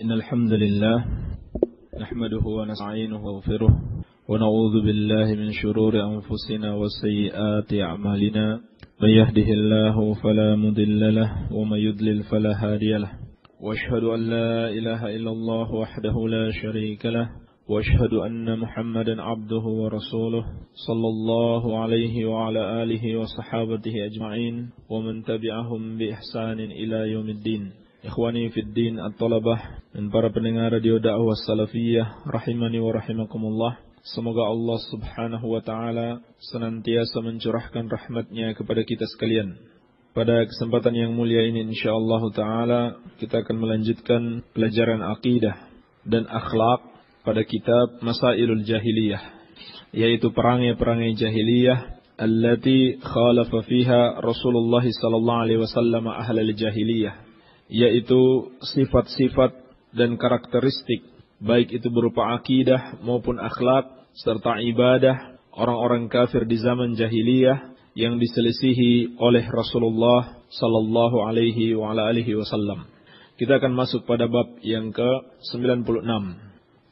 إن الحمد لله نحمده ونستعينه ونستغفره ونعوذ بالله من شرور أنفسنا وسيئات أعمالنا من يهده الله فلا مضل له ومن يضلل فلا هادي له وأشهد أن لا إله إلا الله وحده لا شريك له وأشهد أن محمدا عبده ورسوله صلى الله عليه وعلى آله وصحابته أجمعين ومن تبعهم بإحسان إلى يوم الدين. Ikhwani fid din at-talabah dan para pendengar radio dakwah salafiyah rahimani wa rahimakumullah. Semoga Allah Subhanahu wa taala senantiasa mencurahkan rahmat-Nya kepada kita sekalian. Pada kesempatan yang mulia ini insyaallah taala kita akan melanjutkan pelajaran akidah dan akhlak pada kitab Masailul Jahiliyah, yaitu perangai-perangai jahiliyah allati khalafa fiha Rasulullah sallallahu alaihi wasallam ahlal jahiliyah, yaitu sifat-sifat dan karakteristik baik itu berupa akidah maupun akhlak serta ibadah orang-orang kafir di zaman jahiliyah yang diselisihi oleh Rasulullah sallallahu alaihi wa ala alihi wasallam. Kita akan masuk pada bab yang ke-96.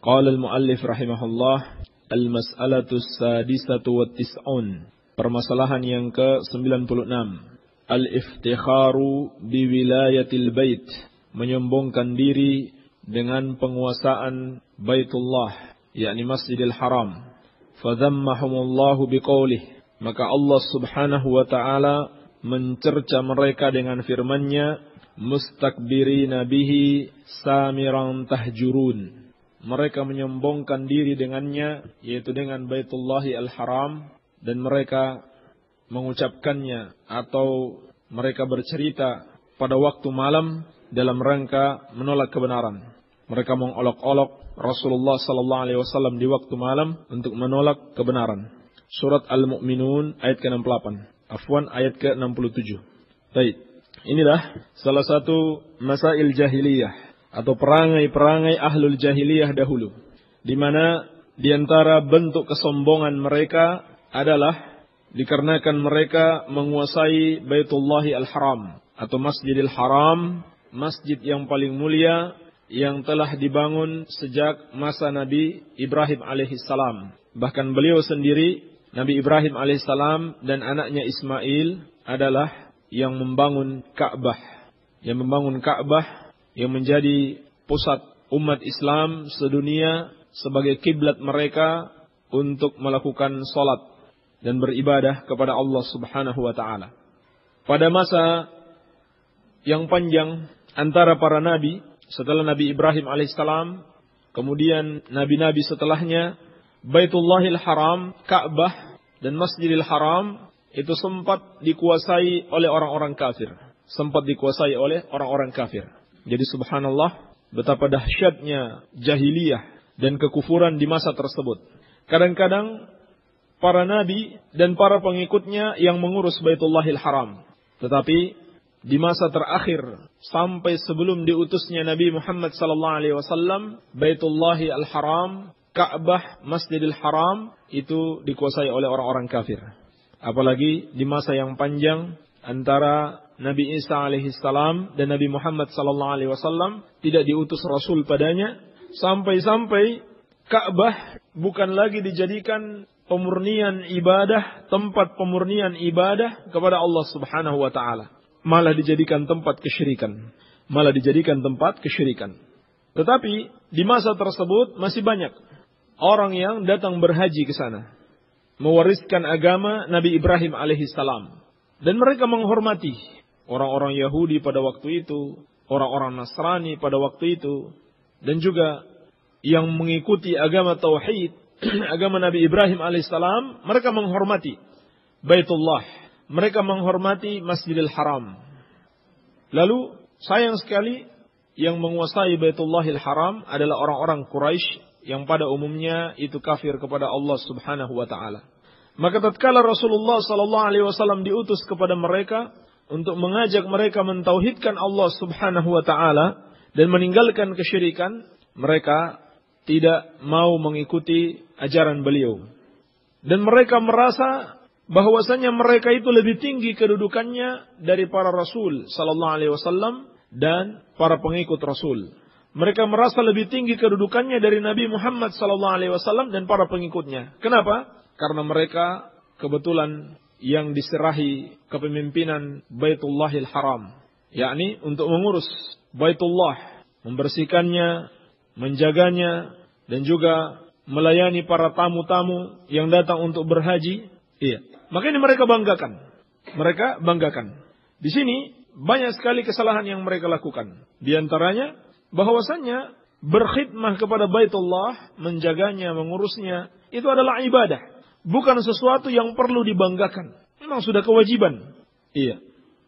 Qala al-muallif rahimahullah al-mas'alatu as-sadisatu wa tis'un. Permasalahan yang ke-96. Al-iftikharu biwilayatil bait, menyombongkan diri dengan penguasaan Baitullah, yakni Masjidil Haram. Fadhammahumullahu biqaulih, maka Allah Subhanahu wa taala mencerca mereka dengan firman-Nya, mustakbirina bihi samiran tahjurun. Mereka menyombongkan diri dengannya, yaitu dengan Baitullahi al-Haram, dan mereka mengucapkannya atau mereka bercerita pada waktu malam dalam rangka menolak kebenaran. Mereka mengolok-olok Rasulullah sallallahu alaihi wasallam di waktu malam untuk menolak kebenaran. Surat Al-Mu'minun ayat ke-68. Afwan, ayat ke-67. Baik. Inilah salah satu masail jahiliyah atau perangai-perangai ahlul jahiliyah dahulu, di mana di antara bentuk kesombongan mereka adalah dikarenakan mereka menguasai Baitullahi al-Haram atau Masjidil Haram, masjid yang paling mulia yang telah dibangun sejak masa Nabi Ibrahim alaihissalam. Bahkan beliau sendiri, Nabi Ibrahim alaihissalam dan anaknya Ismail adalah yang membangun Ka'bah. Yang membangun Ka'bah yang menjadi pusat umat Islam sedunia sebagai kiblat mereka untuk melakukan salat dan beribadah kepada Allah Subhanahu wa taala. Pada masa yang panjang antara para nabi, setelah Nabi Ibrahim alaihissalam, kemudian nabi-nabi setelahnya, Baitullahil Haram, Ka'bah dan Masjidil Haram itu sempat dikuasai oleh orang-orang kafir. Sempat dikuasai oleh orang-orang kafir. Jadi subhanallah, betapa dahsyatnya jahiliyah dan kekufuran di masa tersebut. Kadang-kadang para nabi dan para pengikutnya yang mengurus Baitullahil Haram. Tetapi di masa terakhir sampai sebelum diutusnya Nabi Muhammad sallallahu alaihi wasallam, Baitullahil Haram, Ka'bah, Masjidil Haram itu dikuasai oleh orang-orang kafir. Apalagi di masa yang panjang antara Nabi Isa alaihi salam dan Nabi Muhammad sallallahu alaihi wasallam tidak diutus rasul padanya, sampai-sampai Ka'bah bukan lagi dijadikan pemurnian ibadah, tempat pemurnian ibadah kepada Allah Subhanahu wa taala. Malah dijadikan tempat kesyirikan. Tetapi di masa tersebut masih banyak orang yang datang berhaji ke sana, mewariskan agama Nabi Ibrahim alaihissalam, dan mereka menghormati orang-orang Yahudi pada waktu itu, orang-orang Nasrani pada waktu itu, dan juga yang mengikuti agama tauhid, agama Nabi Ibrahim alaihissalam. Mereka menghormati Baitullah, mereka menghormati Masjidil Haram. Lalu sayang sekali yang menguasai Baitullahil Haram adalah orang-orang Quraisy yang pada umumnya itu kafir kepada Allah Subhanahu wa taala. Maka tatkala Rasulullah sallallahu alaihi wasallam diutus kepada mereka untuk mengajak mereka mentauhidkan Allah Subhanahu wa taala dan meninggalkan kesyirikan, mereka tidak mau mengikuti ajaran beliau. Dan mereka merasa bahwasanya mereka itu lebih tinggi kedudukannya dari para rasul sallallahu alaihi wasallam dan para pengikut Rasul. Mereka merasa lebih tinggi kedudukannya dari Nabi Muhammad SAW dan para pengikutnya. Kenapa? Karena mereka kebetulan yang diserahi kepemimpinan Baitullahil Haram, yakni untuk mengurus Baitullah, membersihkannya, menjaganya, dan juga melayani para tamu-tamu yang datang untuk berhaji. Iya. Makanya mereka banggakan. Mereka banggakan. Di sini banyak sekali kesalahan yang mereka lakukan. Di antaranya bahwasannya berkhidmah kepada Baitullah, menjaganya, mengurusnya, itu adalah ibadah. Bukan sesuatu yang perlu dibanggakan. Memang sudah kewajiban. Iya.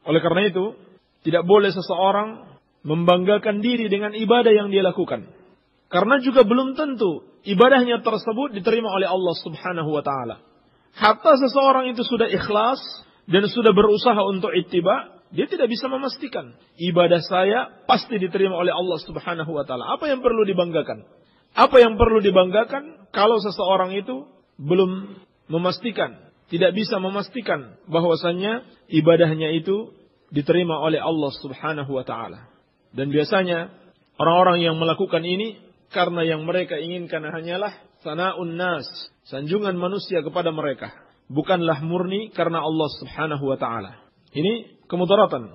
Oleh karena itu, tidak boleh seseorang membanggakan diri dengan ibadah yang dia lakukan. Karena juga belum tentu ibadahnya tersebut diterima oleh Allah Subhanahu wa ta'ala. Hatta seseorang itu sudah ikhlas dan sudah berusaha untuk ittiba, dia tidak bisa memastikan ibadah saya pasti diterima oleh Allah Subhanahu wa ta'ala. Apa yang perlu dibanggakan? Apa yang perlu dibanggakan kalau seseorang itu belum memastikan, tidak bisa memastikan bahwasannya ibadahnya itu diterima oleh Allah Subhanahu wa ta'ala. Dan biasanya orang-orang yang melakukan ini karena yang mereka inginkan hanyalah sana'un nas, sanjungan manusia kepada mereka, bukanlah murni karena Allah Subhanahu wa ta'ala. Ini kemudaratan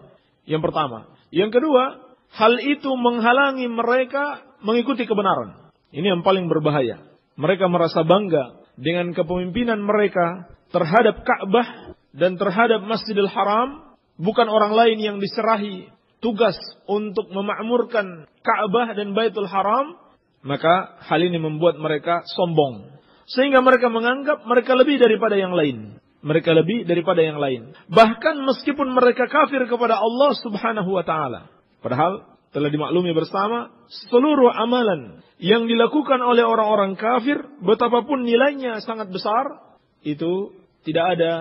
yang pertama. Yang kedua, hal itu menghalangi mereka mengikuti kebenaran. Ini yang paling berbahaya. Mereka merasa bangga dengan kepemimpinan mereka terhadap Ka'bah dan terhadap Masjidil Haram. Bukan orang lain yang diserahi tugas untuk memakmurkan Ka'bah dan Baitul Haram. Maka hal ini membuat mereka sombong. Sehingga mereka menganggap mereka lebih daripada yang lain. Mereka lebih daripada yang lain. Bahkan meskipun mereka kafir kepada Allah Subhanahu wa ta'ala. Padahal telah dimaklumi bersama, seluruh amalan yang dilakukan oleh orang-orang kafir, betapapun nilainya sangat besar, itu tidak ada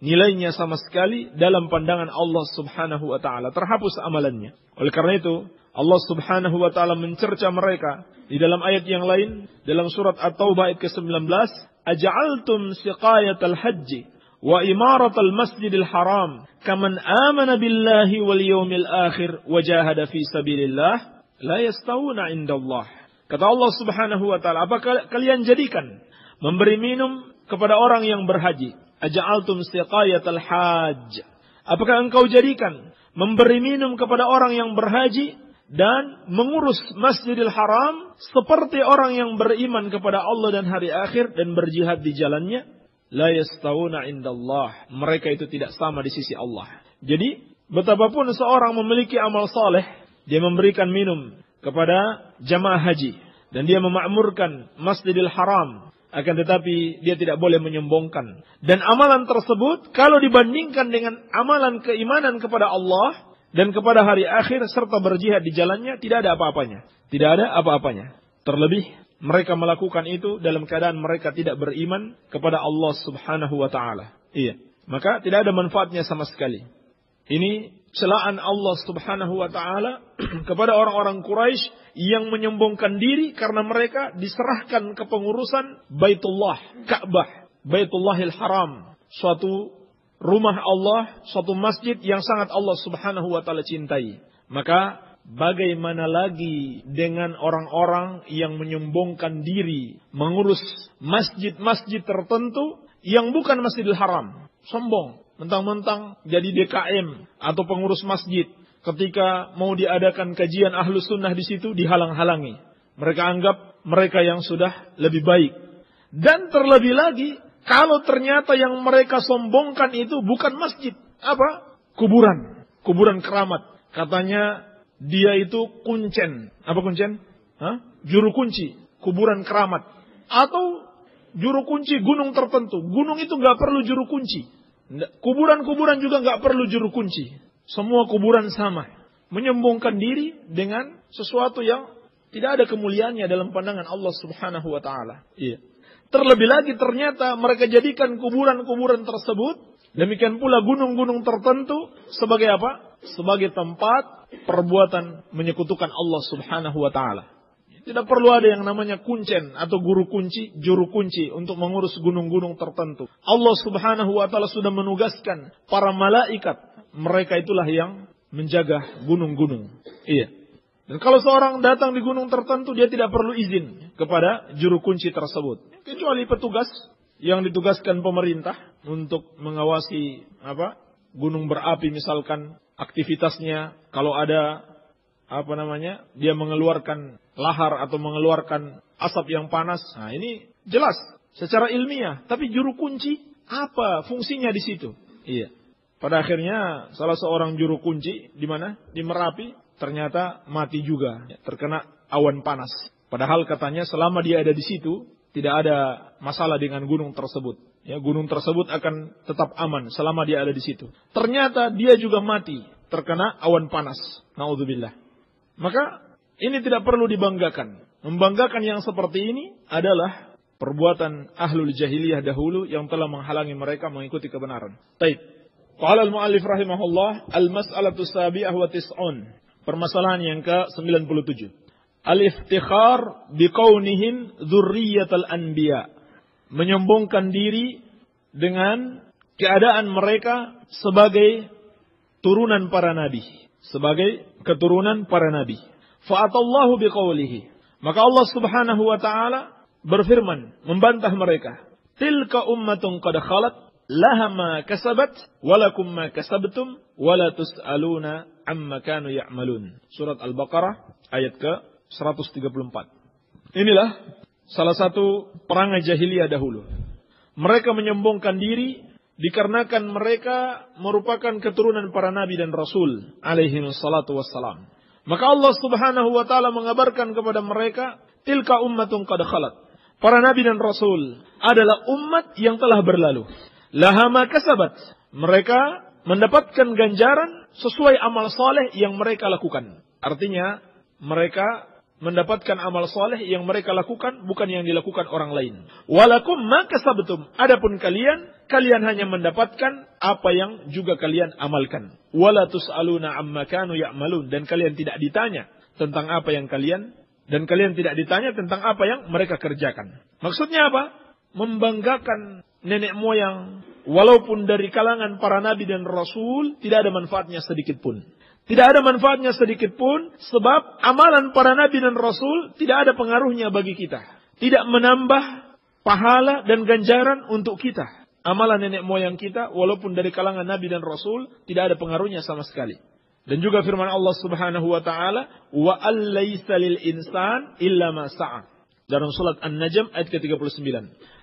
nilainya sama sekali dalam pandangan Allah Subhanahu wa ta'ala. Terhapus amalannya. Oleh karena itu, Allah Subhanahu wa ta'ala mencerca mereka di dalam ayat yang lain, dalam surat At-Taubah ayat ke-19, Aja'altum siqayatal hajji wa imaratal masjidil haram kaman amana billahi wal yawmil akhir wa jahada fi sabilillah la yastawuna indallah. Kata Allah Subhanahu wa ta'ala, apakah kalian jadikan memberi minum kepada orang yang berhaji? Aja'altum siqayatal hajj. Apakah engkau jadikan memberi minum kepada orang yang berhaji dan mengurus Masjidil Haram seperti orang yang beriman kepada Allah dan hari akhir dan berjihad di jalannya? La yastawuna indallah. Mereka itu tidak sama di sisi Allah. Jadi, betapapun seorang memiliki amal saleh, dia memberikan minum kepada jamaah haji dan dia memakmurkan Masjidil Haram, akan tetapi dia tidak boleh menyombongkan. Dan amalan tersebut kalau dibandingkan dengan amalan keimanan kepada Allah dan kepada hari akhir serta berjihad di jalannya, tidak ada apa-apanya. Tidak ada apa-apanya. Terlebih mereka melakukan itu dalam keadaan mereka tidak beriman kepada Allah Subhanahu wa ta'ala. Iya. Maka tidak ada manfaatnya sama sekali. Ini celaan Allah Subhanahu wa ta'ala kepada orang-orang Quraisy yang menyombongkan diri karena mereka diserahkan kepengurusan Baitullah, Ka'bah, Baitullahil Haram, suatu rumah Allah, suatu masjid yang sangat Allah Subhanahu wa ta'ala cintai. Maka bagaimana lagi dengan orang-orang yang menyombongkan diri mengurus masjid-masjid tertentu yang bukan Masjidil Haram? Sombong, mentang-mentang jadi DKM atau pengurus masjid. Ketika mau diadakan kajian Ahlus Sunnah di situ dihalang-halangi. Mereka anggap mereka yang sudah lebih baik. Dan terlebih lagi, kalau ternyata yang mereka sombongkan itu bukan masjid. Apa? Kuburan. Kuburan keramat. Katanya dia itu kuncen. Apa kuncen? Juru kunci. Kuburan keramat. Atau juru kunci gunung tertentu. Gunung itu gak perlu juru kunci. Kuburan-kuburan juga gak perlu juru kunci. Semua kuburan sama. Menyombongkan diri dengan sesuatu yang tidak ada kemuliaannya dalam pandangan Allah Subhanahu wa ta'ala. Iya. Terlebih lagi ternyata mereka jadikan kuburan-kuburan tersebut, demikian pula gunung-gunung tertentu sebagai apa? Sebagai tempat perbuatan menyekutukan Allah Subhanahu wa ta'ala. Tidak perlu ada yang namanya kuncen atau guru kunci, juru kunci untuk mengurus gunung-gunung tertentu. Allah Subhanahu wa ta'ala sudah menugaskan para malaikat. Mereka itulah yang menjaga gunung-gunung. Iya. Dan kalau seorang datang di gunung tertentu, dia tidak perlu izin kepada juru kunci tersebut. Kecuali petugas yang ditugaskan pemerintah untuk mengawasi gunung berapi misalkan aktivitasnya. Kalau ada dia mengeluarkan lahar atau mengeluarkan asap yang panas. Nah, ini jelas secara ilmiah. Tapi juru kunci apa fungsinya di situ? Iya. Pada akhirnya salah seorang juru kunci di mana? Di Merapi ternyata mati juga, terkena awan panas. Padahal katanya selama dia ada di situ tidak ada masalah dengan gunung tersebut. Ya, gunung tersebut akan tetap aman selama dia ada di situ. Ternyata dia juga mati terkena awan panas. Naudzubillah. Maka ini tidak perlu dibanggakan. Membanggakan yang seperti ini adalah perbuatan ahlul jahiliyah dahulu yang telah menghalangi mereka mengikuti kebenaran. Baik. Qala al-mu'allif rahimahullah, al-mas'alatu sabi'ah wa tis'un. Permasalahan yang ke-97. Al-iftikhar biqaunihim dzurriyyatal anbiya. Menyombongkan diri dengan keadaan mereka sebagai turunan para nabi, sebagai keturunan para nabi. Fa'atallahu biqaulihi. Maka Allah Subhanahu wa taala berfirman membantah mereka. Tilka ummatun qad khalat laha ma kasabat walakum ma kasabtum wala tus'aluna amma kanu ya'malun. Surat Al-Baqarah ayat ke-134. Inilah salah satu perangai jahiliyah dahulu. Mereka menyombongkan diri dikarenakan mereka merupakan keturunan para nabi dan rasul alaihi wassalatu wassalam. Maka Allah Subhanahu wa taala mengabarkan kepada mereka, tilka ummatun qad khalat. Para nabi dan rasul adalah umat yang telah berlalu. Laha ma kasabat. Mereka mendapatkan ganjaran sesuai amal saleh yang mereka lakukan. Artinya, mereka mendapatkan amal saleh yang mereka lakukan, bukan yang dilakukan orang lain. Walakum ma kasabtum. Adapun kalian hanya mendapatkan apa yang juga kalian amalkan. Wala tus'aluna amma kanu ya'malun. Dan kalian tidak ditanya tentang apa yang kalian tidak ditanya tentang apa yang mereka kerjakan. Maksudnya apa? Membanggakan nenek moyang, walaupun dari kalangan para nabi dan rasul, tidak ada manfaatnya sedikit pun. Tidak ada manfaatnya sedikit pun, sebab amalan para nabi dan rasul tidak ada pengaruhnya bagi kita. Tidak menambah pahala dan ganjaran untuk kita. Amalan nenek moyang kita, walaupun dari kalangan nabi dan rasul, tidak ada pengaruhnya sama sekali. Dan juga firman Allah Subhanahu wa taala, wa allaysa lil insan illa ma sa'a. Dalam surat An-Najm ayat ke-39.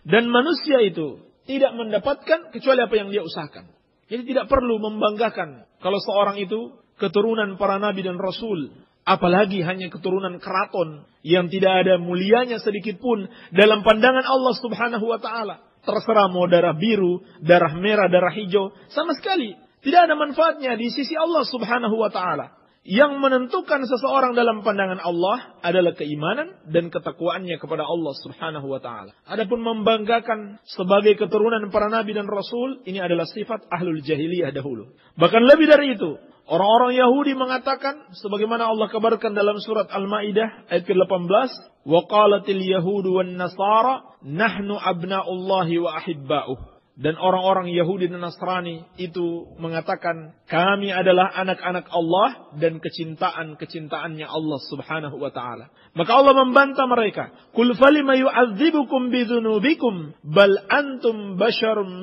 Dan manusia itu tidak mendapatkan kecuali apa yang dia usahakan. Jadi tidak perlu membanggakan kalau seorang itu keturunan para nabi dan rasul, apalagi hanya keturunan keraton yang tidak ada mulianya sedikit pun dalam pandangan Allah Subhanahu wa taala. Terserah mau darah biru, darah merah, darah hijau, sama sekali tidak ada manfaatnya di sisi Allah Subhanahu wa taala. Yang menentukan seseorang dalam pandangan Allah adalah keimanan dan ketakwaannya kepada Allah Subhanahu wa taala. Adapun membanggakan sebagai keturunan para nabi dan rasul, ini adalah sifat ahlul jahiliyah dahulu. Bahkan lebih dari itu, orang-orang Yahudi mengatakan sebagaimana Allah kabarkan dalam surat Al-Maidah ayat ke-18, wa qalatil yahudu wan nasara nahnu abna'ullahi wa ahibba'uh. Dan orang-orang Yahudi dan Nasrani itu mengatakan, kami adalah anak-anak Allah dan kecintaannya Allah Subhanahu wa taala. Maka Allah membantah mereka, "Qul falima yu'adzibukum bidzunubikum bal antum basharun."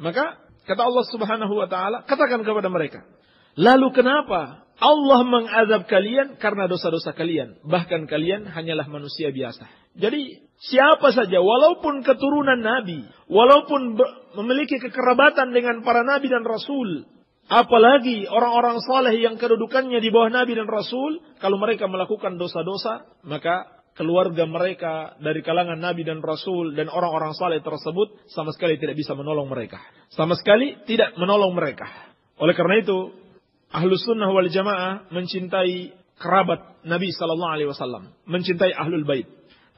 Maka kata Allah Subhanahu wa taala, katakan kepada mereka, lalu kenapa Allah mengazab kalian karena dosa-dosa kalian? Bahkan kalian hanyalah manusia biasa. Jadi siapa saja, walaupun keturunan nabi, walaupun memiliki kekerabatan dengan para nabi dan rasul, apalagi orang-orang saleh yang kedudukannya di bawah nabi dan rasul, kalau mereka melakukan dosa-dosa, maka keluarga mereka dari kalangan nabi dan rasul dan orang-orang saleh tersebut sama sekali tidak bisa menolong mereka. Sama sekali tidak menolong mereka. Oleh karena itu, Ahlus Sunnah wal Jamaah mencintai kerabat Nabi sallallahu alaihi wasallam, mencintai Ahlul Bait.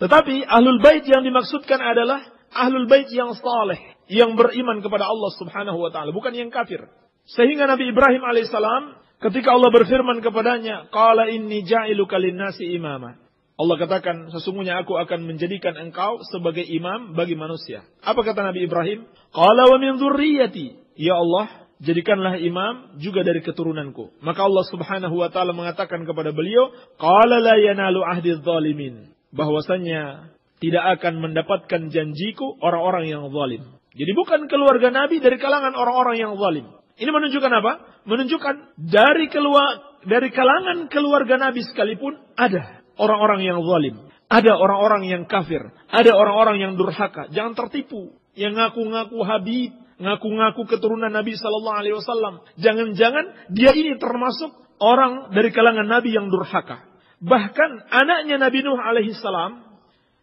Tetapi Ahlul Bait yang dimaksudkan adalah Ahlul Bait yang saleh, yang beriman kepada Allah Subhanahu wa taala, bukan yang kafir. Sehingga Nabi Ibrahim alaihissalam ketika Allah berfirman kepadanya, qala inni ja'iluka lin-nasi imama. Allah katakan, sesungguhnya aku akan menjadikan engkau sebagai imam bagi manusia. Apa kata Nabi Ibrahim? Qala wa min dzurriyyati. Ya Allah, jadikanlah imam juga dari keturunanku. Maka Allah Subhanahu wa taala mengatakan kepada beliau, qala la yanalu ahdi dzalimin, bahwasanya tidak akan mendapatkan janjiku orang-orang yang zalim. Jadi bukan keluarga Nabi dari kalangan orang-orang yang zalim. Ini menunjukkan apa? Menunjukkan dari kalangan keluarga Nabi sekalipun ada orang-orang yang zalim, ada orang-orang yang kafir, ada orang-orang yang durhaka. Jangan tertipu. Yang ngaku-ngaku Habib, ngaku-ngaku keturunan Nabi sallallahu alaihi wasallam. Jangan-jangan dia ini termasuk orang dari kalangan Nabi yang durhaka. Bahkan anaknya Nabi Nuh alaihi salam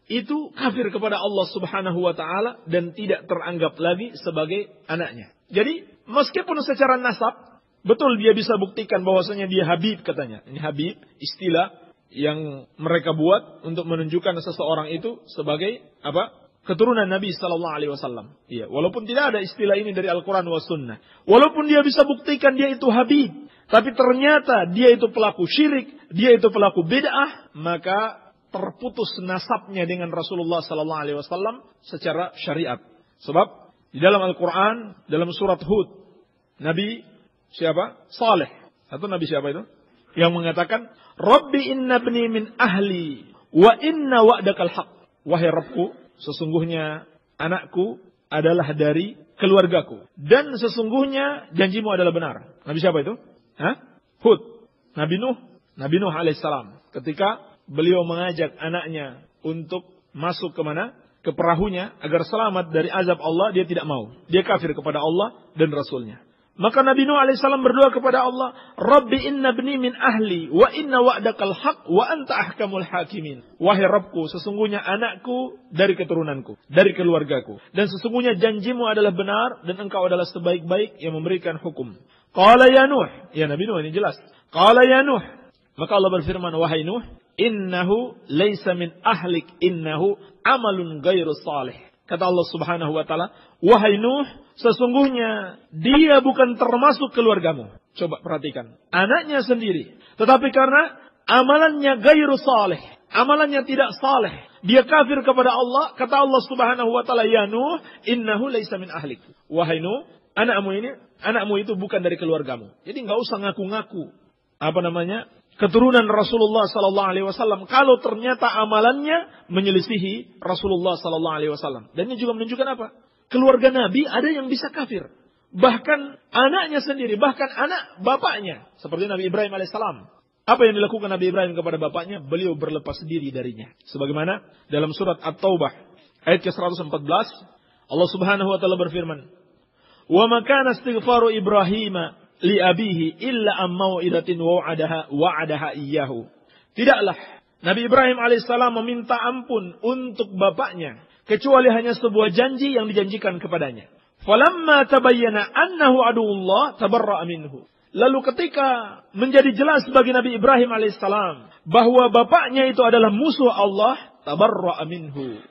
itu kafir kepada Allah Subhanahu wa taala dan tidak teranggap lagi sebagai anaknya. Jadi, meskipun secara nasab betul dia bisa buktikan bahwasanya dia Habib katanya. Ini Habib, istilah yang mereka buat untuk menunjukkan seseorang itu sebagai apa? Keturunan Nabi sallallahu alaihi wasallam. Iya, walaupun tidak ada istilah ini dari Al-Qur'an was sunnah. Walaupun dia bisa buktikan dia itu Habib, tapi ternyata dia itu pelaku syirik, dia itu pelaku bid'ah, maka terputus nasabnya dengan Rasulullah sallallahu alaihi wasallam secara syariat. Sebab di dalam Al-Qur'an, dalam surat Hud, Nabi siapa? Saleh. Atau Nabi siapa itu? Yang mengatakan, "Rabbi inna ibni min ahli wa inna wa'dakal haq." Wahai Rabbku, sesungguhnya anakku adalah dari keluargaku. Dan sesungguhnya janjimu adalah benar. Nabi siapa itu? Hud. Nabi Nuh alaihissalam. Ketika beliau mengajak anaknya untuk masuk ke mana? Ke perahunya agar selamat dari azab Allah, dia tidak mau. Dia kafir kepada Allah dan Rasulnya. Maka Nabi Nuh alaihissalam berdoa kepada Allah, Rabbi inna ibni min ahli wa inna wa'dakal haq wa anta ahkamul hakimin. Wahai Rabbku, sesungguhnya anakku dari keturunanku, dari keluargaku. Dan sesungguhnya janjimu adalah benar dan engkau adalah sebaik-baik yang memberikan hukum. Qala ya Nuh. Ya Nabi Nuh ini jelas. Qala ya Nuh. Maka Allah berfirman, wahai Nuh, innahu laysa min ahlik, innahu amalun ghairu salih. Kata Allah Subhanahu wa taala, wahai Nuh, sesungguhnya dia bukan termasuk keluargamu. Coba perhatikan, anaknya sendiri. Tetapi karena amalannya ghairu salih, amalannya tidak saleh, dia kafir kepada Allah, kata Allah Subhanahu wa taala, ya Nuh, innahu laysa min ahlik. Wahai Nuh, anakmu itu bukan dari keluargamu. Jadi enggak usah ngaku-ngaku keturunan Rasulullah sallallahu alaihi wasallam kalau ternyata amalannya menyelisihi Rasulullah sallallahu alaihi wasallam. Dan ini juga menunjukkan apa? Keluarga Nabi ada yang bisa kafir. Bahkan anaknya sendiri, bahkan anak bapaknya, seperti Nabi Ibrahim alaihissalam. Apa yang dilakukan Nabi Ibrahim kepada bapaknya? Beliau berlepas diri darinya. Sebagaimana dalam surat At-Taubah ayat ke-114, Allah Subhanahu wa taala berfirman, "Wa ma kana istighfaru Ibrahim li abihi illa am mau'idatin wa'adaha iyyahu." Tidaklah Nabi Ibrahim alaihissalam meminta ampun untuk bapaknya kecuali hanya sebuah janji yang dijanjikan kepadanya. Falamma tabayyana annahu aduwwullah tabarra'a minhu. Lalu ketika menjadi jelas bagi Nabi Ibrahim alaihissalam bahwa bapaknya itu adalah musuh Allah, tabarra'a minhu.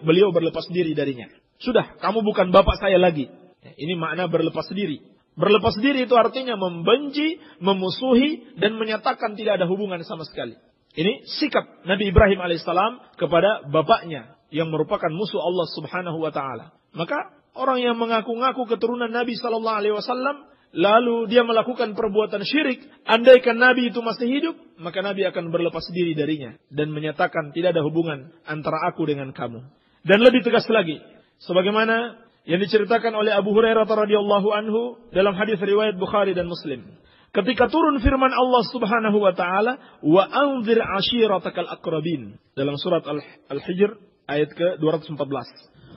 Beliau berlepas diri darinya. Sudah, kamu bukan bapak saya lagi. Ini makna berlepas diri. Berlepas diri itu artinya membenci, memusuhi, dan menyatakan tidak ada hubungan sama sekali. Ini sikap Nabi Ibrahim alaihissalam kepada bapaknya yang merupakan musuh Allah Subhanahu wa taala. Maka orang yang mengaku-ngaku keturunan Nabi sallallahu alaihi wasallam lalu dia melakukan perbuatan syirik, andaikan Nabi itu masih hidup, maka Nabi akan berlepas diri darinya dan menyatakan tidak ada hubungan antara aku dengan kamu. Dan lebih tegas lagi, sebagaimana yang diceritakan oleh Abu Hurairah radhiyallahu anhu dalam hadis riwayat Bukhari dan Muslim. Ketika turun firman Allah Subhanahu wa taala, "Wa anzir ashiratakal aqrabin." Dalam surat Al-Hijr ayat ke-214.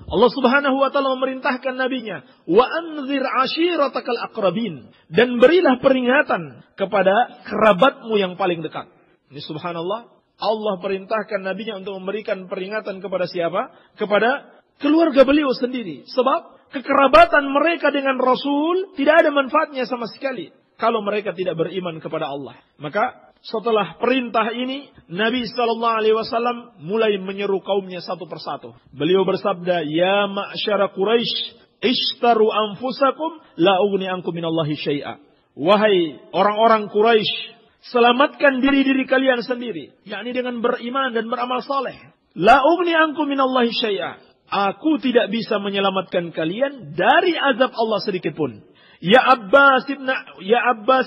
Allah Subhanahu wa taala memerintahkan nabinya, "Wa anzir ashiratakal aqrabin." Dan berilah peringatan kepada kerabatmu yang paling dekat. Ini subhanallah, Allah perintahkan nabinya untuk memberikan peringatan kepada siapa? Kepada keluarga beliau sendiri. Sebab kekerabatan mereka dengan Rasul tidak ada manfaatnya sama sekali kalau mereka tidak beriman kepada Allah. Maka setelah perintah ini, Nabi SAW mulai menyeru kaumnya satu persatu. Beliau bersabda, "Ya ma'syara Quraisy, ishtaru anfusakum la ughni ankum minallahi syai'a." Wahai orang-orang Quraisy, selamatkan diri-diri kalian sendiri, yakni dengan beriman dan beramal saleh. La ughni ankum minallahi syai'a. Aku tidak bisa menyelamatkan kalian dari azab Allah sedikit pun. Ya Abbas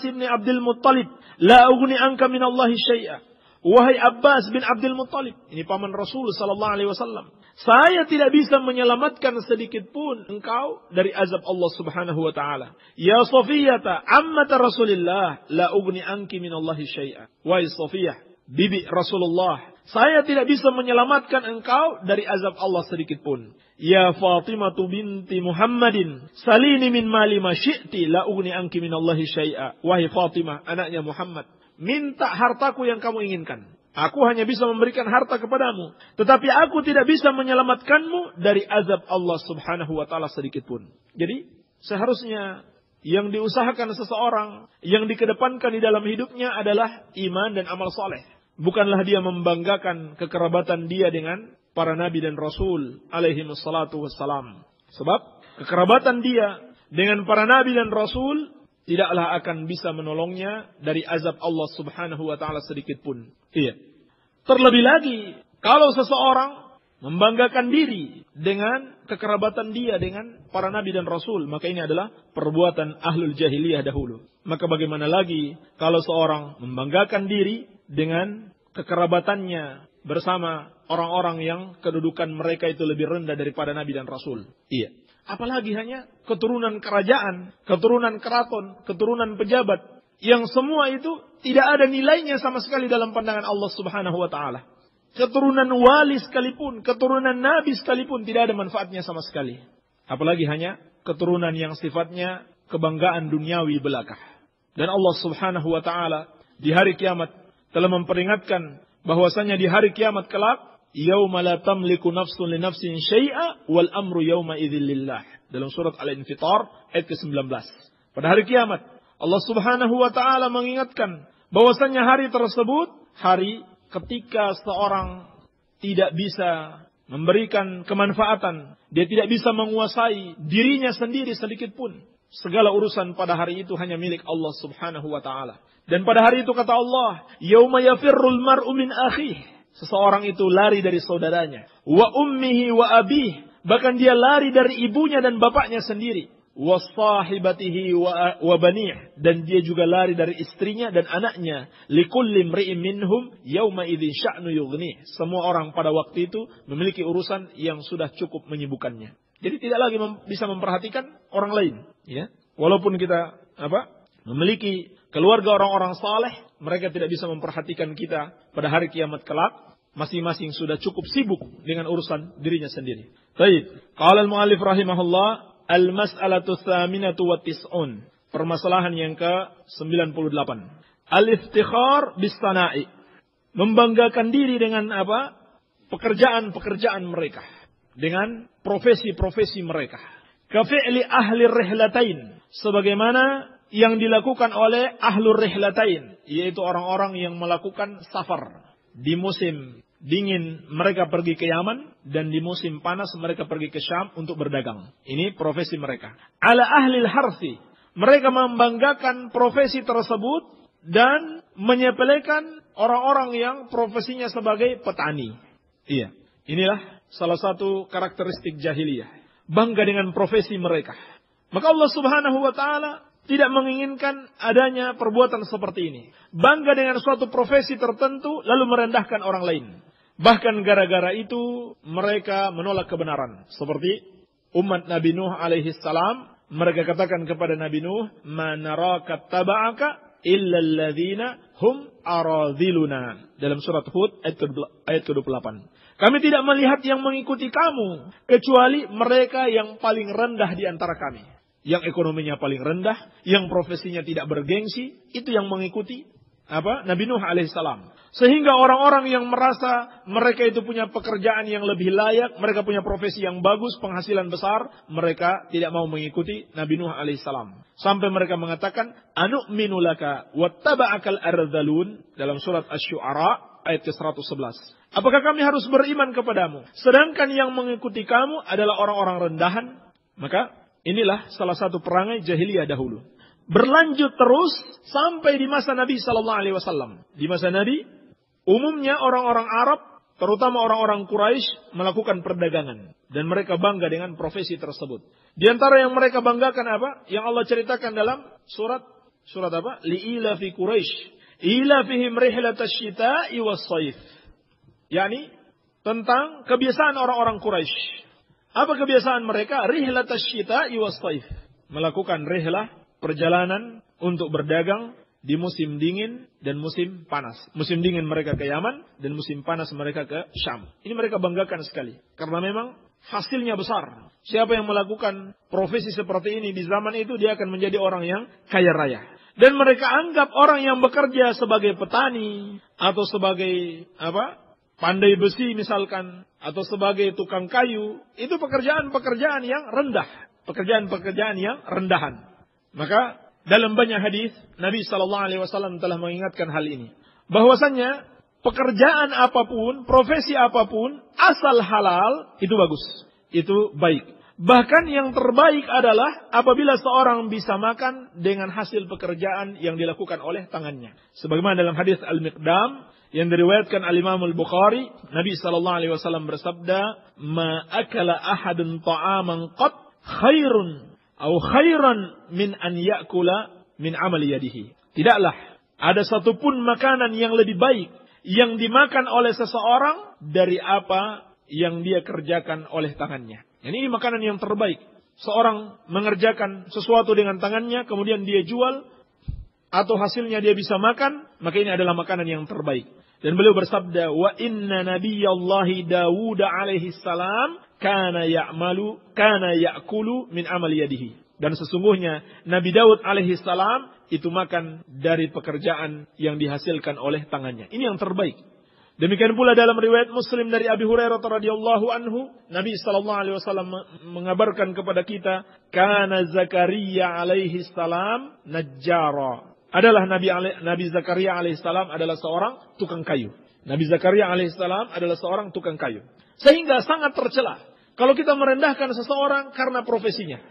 ibn Abdul Muttalib, la ughni anka minallahi syai'a. Wahai Abbas bin Abdul Muttalib, ini paman Rasul sallallahu alaihi wasallam, saya tidak bisa menyelamatkan sedikit pun engkau dari azab Allah Subhanahu wa taala. Ya Safiyata, ammata Rasulillah, la ughni anki minallahi syai'a. Wahai Safiyah, bibi Rasulullah, saya tidak bisa menyelamatkan engkau dari azab Allah sedikit pun. Ya Fatimah binti Muhammadin, salini min mali ma syi'ti, la ughni anki minallahi syai'a. Wahai Fatimah, anaknya Muhammad, minta hartaku yang kamu inginkan. Aku hanya bisa memberikan harta kepadamu, tetapi aku tidak bisa menyelamatkanmu dari azab Allah Subhanahu wa taala sedikit pun. Jadi, seharusnya yang diusahakan seseorang, yang dikedepankan di dalam hidupnya adalah iman dan amal soleh. Bukanlah dia membanggakan kekerabatan dia dengan para nabi dan rasul alaihi wassalatu wassalam. Sebab kekerabatan dia dengan para nabi dan rasul tidaklah akan bisa menolongnya dari azab Allah Subhanahu wa taala sedikit pun. Iya. Terlebih lagi kalau seseorang membanggakan diri dengan kekerabatan dia dengan para nabi dan rasul, maka ini adalah perbuatan ahlul jahiliyah dahulu. Maka bagaimana lagi kalau seorang membanggakan diri dengan kekerabatannya bersama orang-orang yang kedudukan mereka itu lebih rendah daripada nabi dan rasul. Iya. Apalagi hanya keturunan kerajaan, keturunan keraton, keturunan pejabat, yang semua itu tidak ada nilainya sama sekali dalam pandangan Allah Subhanahu wa taala. Keturunan wali sekalipun, keturunan nabi sekalipun tidak ada manfaatnya sama sekali. Apalagi hanya keturunan yang sifatnya kebanggaan duniawi belaka. Dan Allah Subhanahu wa taala di hari kiamat telah memperingatkan bahwasanya di hari kiamat kelak, yauma la tamliku nafsun li nafsin syai'a wal amru yauma idzil lillah. Dalam surat Al-Infitar ayat ke-19. Pada hari kiamat, Allah Subhanahu wa taala mengingatkan bahwasanya hari tersebut hari ketika seorang tidak bisa memberikan kemanfaatan, dia tidak bisa menguasai dirinya sendiri sedikit pun. Segala urusan pada hari itu hanya milik Allah Subhanahu wa taala. Dan pada hari itu kata Allah, yauma yafirrul mar'u min akhihi. Seseorang itu lari dari saudaranya. Wa ummihi wa abih. Bahkan dia lari dari ibunya dan bapaknya sendiri. Wa sahibatihi wa banih. Dan dia juga lari dari istrinya dan anaknya. Likulli imri'in minhum yawma idzin sya'nu yughnih. Semua orang pada waktu itu memiliki urusan yang sudah cukup menyibukkannya. Jadi tidak lagi bisa memperhatikan orang lain. Ya. Walaupun kita memiliki keluarga orang-orang saleh, mereka tidak bisa memperhatikan kita pada hari kiamat kelak. Masing-masing sudah cukup sibuk dengan urusan dirinya sendiri. Baik. Qala al-mu'allif rahimahullah, al-mas'alatu tsaminatu wa tis'un. Permasalahan yang ke-98. Al-iftikhar bis sana'i. Membanggakan diri dengan pekerjaan-pekerjaan mereka. Dengan profesi-profesi mereka. Ka fi'li ahli rihlatain. Sebagaimana yang dilakukan oleh ahlur rihlatain, yaitu orang-orang yang melakukan safar. Di musim dingin mereka pergi ke Yaman, dan di musim panas mereka pergi ke Syam untuk berdagang. Ini profesi mereka. Ala ahlil harsi, mereka membanggakan profesi tersebut dan menyepelekan orang-orang yang profesinya sebagai petani. Iya, inilah salah satu karakteristik jahiliyah. Bangga dengan profesi mereka. Maka Allah Subhanahu wa taala tidak menginginkan adanya perbuatan seperti ini. Bangga dengan suatu profesi tertentu lalu merendahkan orang lain. Bahkan gara-gara itu mereka menolak kebenaran. Seperti umat Nabi Nuh alaihi salam, mereka katakan kepada Nabi Nuh, "Ma naraka taba'aka illa alladzina hum aradhiluna." Dalam surat Hud ayat ke-28. Kami tidak melihat yang mengikuti kamu kecuali mereka yang paling rendah di antara kami. Yang ekonominya paling rendah, yang profesinya tidak bergengsi, itu yang mengikuti Nabi Nuh alaihissalam. Sehingga orang-orang yang merasa mereka itu punya pekerjaan yang lebih layak, mereka punya profesi yang bagus, penghasilan besar, mereka tidak mau mengikuti Nabi Nuh alaihissalam. Sampai mereka mengatakan, anu'minu laka wattaba'akal ardhalun, dalam surat Asy-Syu'ara ayat ke-111. Apakah kami harus beriman kepadamu, sedangkan yang mengikuti kamu adalah orang-orang rendahan? Maka inilah salah satu perangai jahiliyah dahulu. Berlanjut terus sampai di masa Nabi sallallahu alaihi wasallam. Di masa Nabi, umumnya orang-orang Arab terutama orang-orang Quraisy melakukan perdagangan. Dan mereka bangga dengan profesi tersebut. Di antara yang mereka banggakan apa? Yang Allah ceritakan dalam surat apa? Li'ila fi Quraisy. Ila fihim rihlatash shita'i was-shaif. yakni tentang kebiasaan orang-orang Quraisy. Apa kebiasaan mereka? Rihlatash shita'i was-shaif. Melakukan rihlah, perjalanan untuk berdagang di musim dingin dan musim panas. Musim dingin mereka ke Yaman dan musim panas mereka ke Syam. Ini mereka banggakan sekali. Karena memang hasilnya besar. Siapa yang melakukan profesi seperti ini di zaman itu, dia akan menjadi orang yang kaya raya. Dan mereka anggap orang yang bekerja sebagai petani atau sebagai pandai besi misalkan, atau sebagai tukang kayu, itu pekerjaan-pekerjaan yang rendah. Pekerjaan-pekerjaan yang rendahan. Maka dalam banyak hadis Nabi SAW telah mengingatkan hal ini. Bahwasannya pekerjaan apapun, profesi apapun, asal halal, itu bagus. Itu baik. Bahkan yang terbaik adalah apabila seorang bisa makan dengan hasil pekerjaan yang dilakukan oleh tangannya. Sebagaimana dalam hadis Al-Miqdam yang diriwayatkan Al-Imam Al-Bukhari, Nabi SAW bersabda, "Ma akala ahadun ta'aman qat khairun khairan min an ya'kula min amali yadihi." Tidaklah ada satupun makanan yang lebih baik yang dimakan oleh seseorang dari apa yang dia kerjakan oleh tangannya. Ini makanan yang terbaik. Seorang mengerjakan sesuatu dengan tangannya, kemudian dia jual, atau hasilnya dia bisa makan, maka ini adalah makanan yang terbaik. Dan beliau bersabda, "Wa inna nabiyallahi Dawud alaihi salam kana ya'kulu min amali yadihi." Dan sesungguhnya Nabi Daud alaihi salam itu makan dari pekerjaan yang dihasilkan oleh tangannya. Ini yang terbaik. Demikian pula dalam riwayat Muslim dari Abi Hurairah radhiyallahu anhu, Nabi sallallahu alaihi wasallam mengabarkan kepada kita, "Kana Zakaria alaihi salam najjara." Adalah Nabi Zakaria alaihi salam adalah seorang tukang kayu. Nabi Zakaria alaihi salam adalah seorang tukang kayu. Sehingga sangat tercela kalau kita merendahkan seseorang karena profesinya.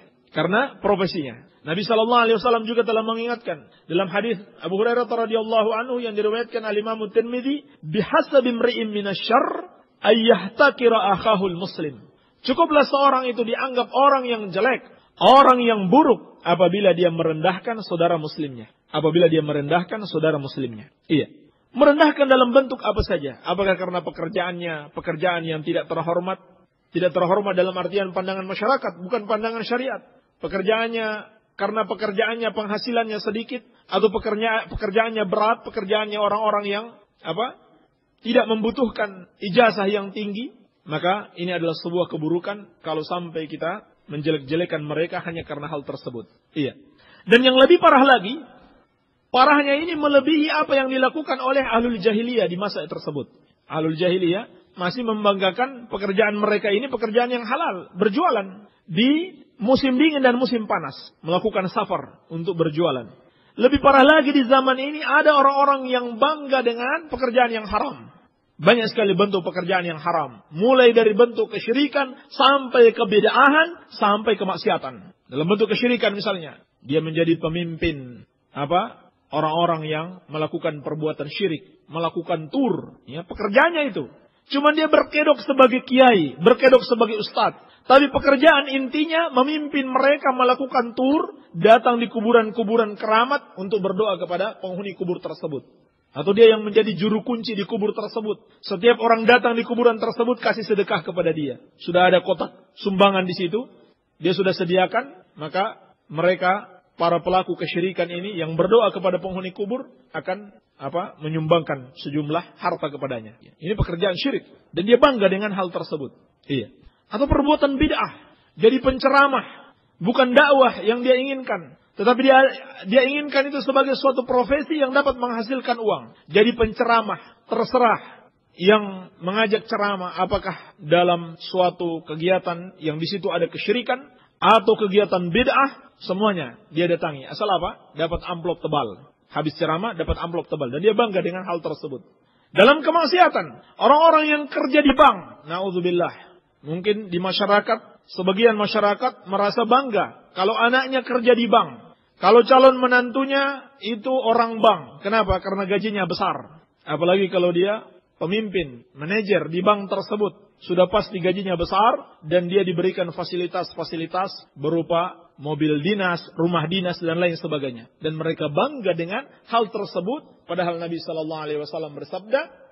Nabi sallallahu alaihi wasallam juga telah mengingatkan dalam hadis Abu Hurairah radhiyallahu anhu yang diriwayatkan al-Imam Tirmidzi, "Bihasabi imri'in minasyarr ay yahtakira akhahul muslim." Cukuplah seorang itu dianggap orang yang jelek, orang yang buruk apabila dia merendahkan saudara muslimnya. Iya. Merendahkan dalam bentuk apa saja. Apakah karena pekerjaan yang tidak terhormat? Tidak terhormat dalam artian pandangan masyarakat, bukan pandangan syariat. Karena pekerjaannya penghasilannya sedikit, atau pekerjaannya berat, pekerjaannya orang-orang yang tidak membutuhkan ijazah yang tinggi, maka ini adalah sebuah keburukan kalau sampai kita menjelek-jelekan mereka hanya karena hal tersebut. Iya. Dan yang lebih parah lagi, parahnya ini melebihi apa yang dilakukan oleh ahlul jahiliyah di masa tersebut. Ahlul jahiliyah masih membanggakan pekerjaan mereka ini pekerjaan yang halal, berjualan di musim dingin dan musim panas, melakukan safar untuk berjualan. Lebih parah lagi di zaman ini ada orang-orang yang bangga dengan pekerjaan yang haram. Banyak sekali bentuk pekerjaan yang haram, mulai dari bentuk kesyirikan sampai kebid'ahan sampai kemaksiatan. Dalam bentuk kesyirikan misalnya, dia menjadi pemimpin orang-orang yang melakukan perbuatan syirik, melakukan tur, pekerjaannya itu. Cuma dia berkedok sebagai kiai, berkedok sebagai ustadz. Tapi pekerjaan intinya memimpin mereka melakukan tur, datang di kuburan-kuburan keramat untuk berdoa kepada penghuni kubur tersebut. Atau dia yang menjadi juru kunci di kubur tersebut. Setiap orang datang di kuburan tersebut kasih sedekah kepada dia. Sudah ada kotak sumbangan di situ, dia sudah sediakan, maka mereka para pelaku kesyirikan ini yang berdoa kepada penghuni kubur akan menyumbangkan sejumlah harta kepadanya. Ini pekerjaan syirik dan dia bangga dengan hal tersebut. Iya. Atau perbuatan bid'ah, jadi penceramah, bukan dakwah yang dia inginkan, tetapi dia inginkan itu sebagai suatu profesi yang dapat menghasilkan uang. Jadi penceramah, terserah yang mengajak ceramah apakah dalam suatu kegiatan yang di situ ada kesyirikan atau kegiatan bid'ah, semuanya dia datangi. Asal dapat amplop tebal. Habis ceramah dapat amplop tebal dan dia bangga dengan hal tersebut. Dalam kemaksiatan, orang-orang yang kerja di bank, naudzubillah. Mungkin di masyarakat, sebagian masyarakat merasa bangga kalau anaknya kerja di bank. Kalau calon menantunya itu orang bank. Kenapa? Karena gajinya besar. Apalagi kalau dia pemimpin, manajer di bank tersebut. Sudah pasti gajinya besar dan dia diberikan fasilitas-fasilitas berupa mobil dinas, rumah dinas dan lain sebagainya. Dan mereka bangga dengan hal tersebut. Padahal Nabi SAW bersabda,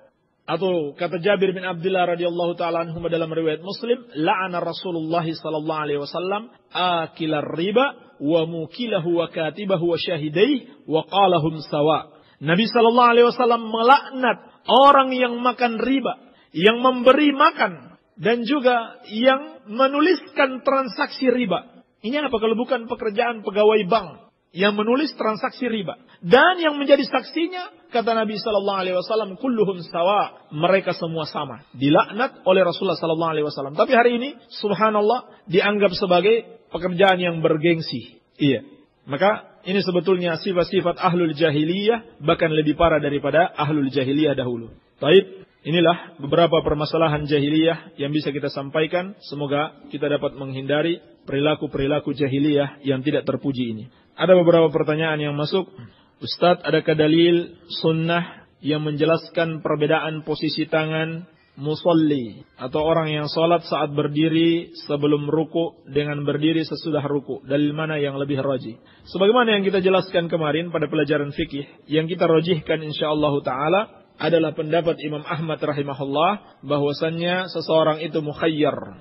atau kata Jabir bin Abdullah radhiyallahu taala anhu dalam riwayat Muslim, la'ana Rasulullah SAW akilar riba wa mukilahu wa katibahu wa syahidaihi wa qalahum sawa. Nabi SAW melaknat orang yang makan riba, yang memberi makan, dan juga yang menuliskan transaksi riba. Ini apa kalau bukan pekerjaan pegawai bank yang menulis transaksi riba? Dan yang menjadi saksinya, kata Nabi SAW, kulluhum sawa, mereka semua sama. Dilaknat oleh Rasulullah SAW. Tapi hari ini, subhanallah, dianggap sebagai pekerjaan yang bergengsi. Iya. Maka ini sebetulnya sifat-sifat ahlul jahiliyah, bahkan lebih parah daripada ahlul jahiliyah dahulu. Taib. Inilah beberapa permasalahan jahiliyah yang bisa kita sampaikan. Semoga kita dapat menghindari perilaku-perilaku jahiliyah yang tidak terpuji ini. Ada beberapa pertanyaan yang masuk. Ustadz, adakah dalil sunnah yang menjelaskan perbedaan posisi tangan musalli atau orang yang sholat saat berdiri sebelum ruku dengan berdiri sesudah ruku? Dalil mana yang lebih rajih? Sebagaimana yang kita jelaskan kemarin pada pelajaran fikih, yang kita rajihkan insyaallah ta'ala adalah pendapat Imam Ahmad rahimahullah, bahwasannya seseorang itu mukhayyar.